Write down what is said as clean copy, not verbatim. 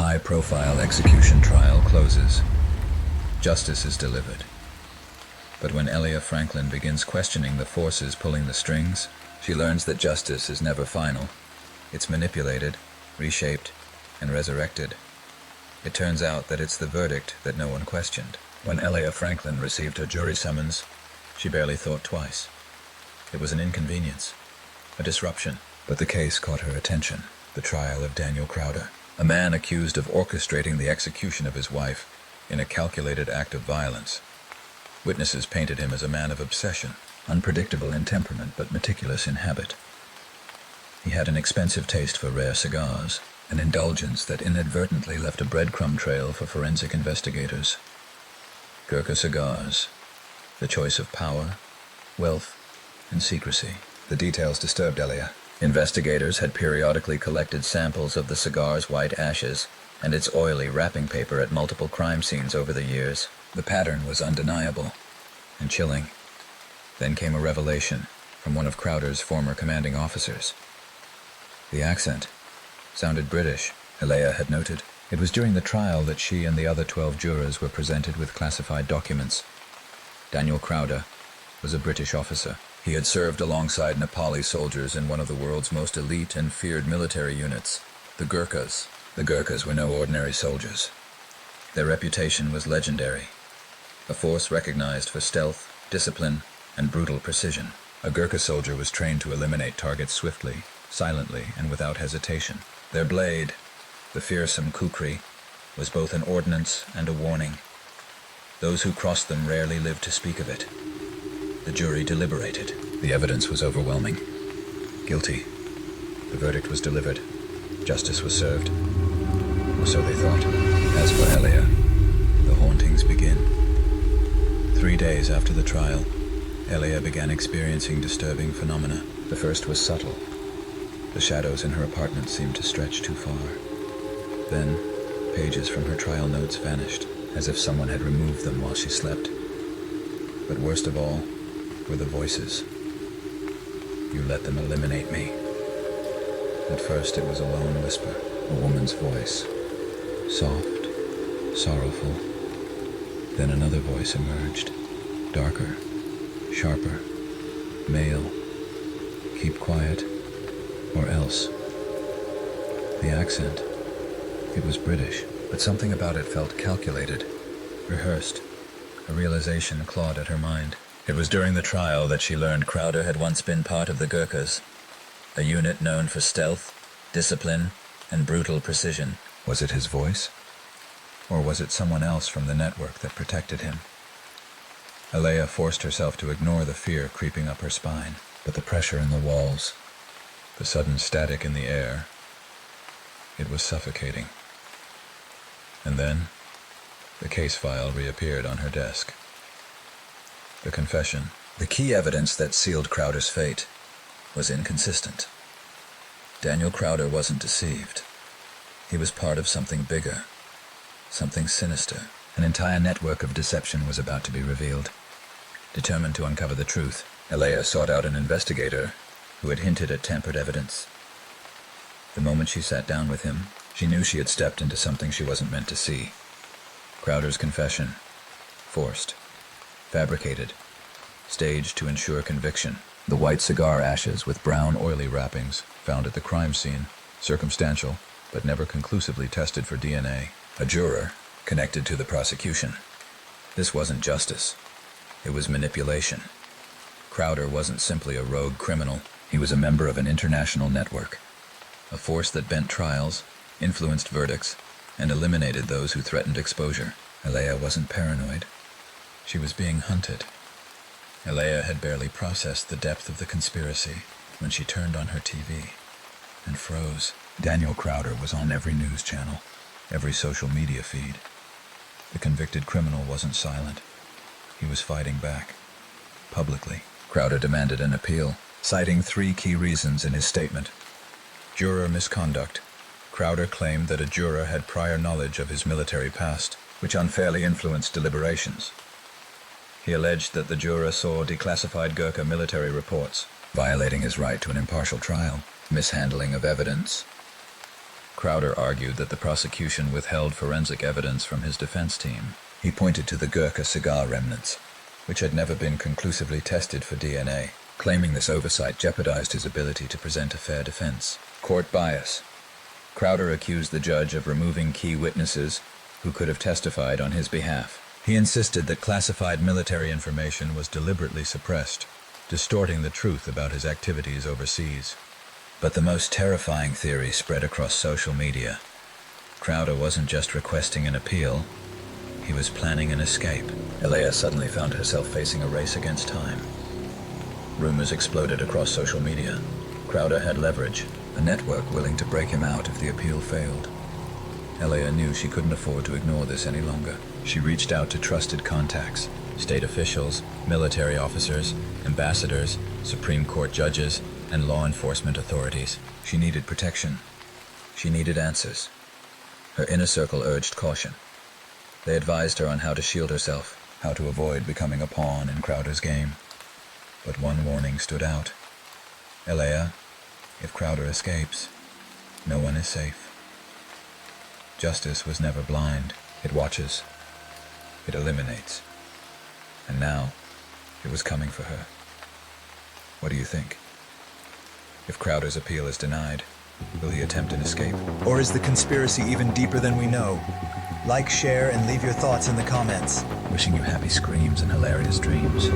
high-profile execution trial closes. Justice is delivered. But when Ellea Franklin begins questioning the forces pulling the strings, she learns that justice is never final. It's manipulated, reshaped, and resurrected. It turns out that it's the verdict that no one questioned. When Ellea Franklin received her jury summons, she barely thought twice. It was an inconvenience, a disruption, but the case caught her attention. The trial of Daniel Crowder, a man accused of orchestrating the execution of his wife in a calculated act of violence. Witnesses painted him as a man of obsession, unpredictable in temperament but meticulous in habit. He had an expensive taste for rare cigars, an indulgence that inadvertently left a breadcrumb trail for forensic investigators. Gurkha cigars, the choice of power, wealth, and secrecy. The details disturbed Ellea. Investigators had periodically collected samples of the cigar's white ashes and its oily wrapping paper at multiple crime scenes over the years. The pattern was undeniable and chilling. Then came a revelation from one of Crowder's former commanding officers. The accent sounded British, Ellea had noted. It was during the trial that she and the other 12 jurors were presented with classified documents. Daniel Crowder was a British officer. He had served alongside Nepali soldiers in one of the world's most elite and feared military units, the Gurkhas. The Gurkhas were no ordinary soldiers. Their reputation was legendary, a force recognized for stealth, discipline, and brutal precision. A Gurkha soldier was trained to eliminate targets swiftly, silently, and without hesitation. Their blade, the fearsome kukri, was both an ordnance and a warning. Those who crossed them rarely lived to speak of it. The jury deliberated. The evidence was overwhelming. Guilty. The verdict was delivered. Justice was served. Or so they thought. As for Ellea, the hauntings begin. 3 days after the trial, Ellea began experiencing disturbing phenomena. The first was subtle. The shadows in her apartment seemed to stretch too far. Then, pages from her trial notes vanished, as if someone had removed them while she slept. But worst of all were the voices. You let them eliminate me. At first it was a lone whisper, a woman's voice, soft, sorrowful. Then another voice emerged, darker, sharper, male. Keep quiet, or else. The accent, it was British, but something about it felt calculated, rehearsed. A realization clawed at her mind. It was during the trial that she learned Crowder had once been part of the Gurkhas, a unit known for stealth, discipline, and brutal precision. Was it his voice? Or was it someone else from the network that protected him? Ellea forced herself to ignore the fear creeping up her spine, but the pressure in the walls, the sudden static in the air, it was suffocating. And then, the case file reappeared on her desk. The confession, the key evidence that sealed Crowder's fate, was inconsistent. Daniel Crowder wasn't deceived. He was part of something bigger, something sinister. An entire network of deception was about to be revealed. Determined to uncover the truth, Ellea sought out an investigator who had hinted at tampered evidence. The moment she sat down with him, she knew she had stepped into something she wasn't meant to see. Crowder's confession, forced, fabricated, staged to ensure conviction. The white cigar ashes with brown oily wrappings found at the crime scene, circumstantial, but never conclusively tested for DNA. A juror connected to the prosecution. This wasn't justice. It was manipulation. Crowder wasn't simply a rogue criminal. He was a member of an international network, a force that bent trials, influenced verdicts, and eliminated those who threatened exposure. Ellea wasn't paranoid. She was being hunted. Ellea had barely processed the depth of the conspiracy when she turned on her TV and froze. Daniel Crowder was on every news channel, every social media feed. The convicted criminal wasn't silent. He was fighting back, publicly. Crowder demanded an appeal, citing 3 key reasons in his statement. Juror misconduct. Crowder claimed that a juror had prior knowledge of his military past, which unfairly influenced deliberations. He alleged that the juror saw declassified Gurkha military reports, violating his right to an impartial trial. Mishandling of evidence. Crowder argued that the prosecution withheld forensic evidence from his defense team. He pointed to the Gurkha cigar remnants, which had never been conclusively tested for DNA, claiming this oversight jeopardized his ability to present a fair defense. Court bias. Crowder accused the judge of removing key witnesses who could have testified on his behalf. He insisted that classified military information was deliberately suppressed, distorting the truth about his activities overseas. But the most terrifying theory spread across social media. Crowder wasn't just requesting an appeal, he was planning an escape. Ellea suddenly found herself facing a race against time. Rumors exploded across social media. Crowder had leverage, a network willing to break him out if the appeal failed. Ellea knew she couldn't afford to ignore this any longer. She reached out to trusted contacts, state officials, military officers, ambassadors, Supreme Court judges, and law enforcement authorities. She needed protection. She needed answers. Her inner circle urged caution. They advised her on how to shield herself, how to avoid becoming a pawn in Crowder's game. But one warning stood out. Ellea, if Crowder escapes, no one is safe. Justice was never blind. It watches. It eliminates. And now, it was coming for her. What do you think? If Crowder's appeal is denied, will he attempt an escape? Or is the conspiracy even deeper than we know? Like, share, and leave your thoughts in the comments. Wishing you happy screams and hilarious dreams.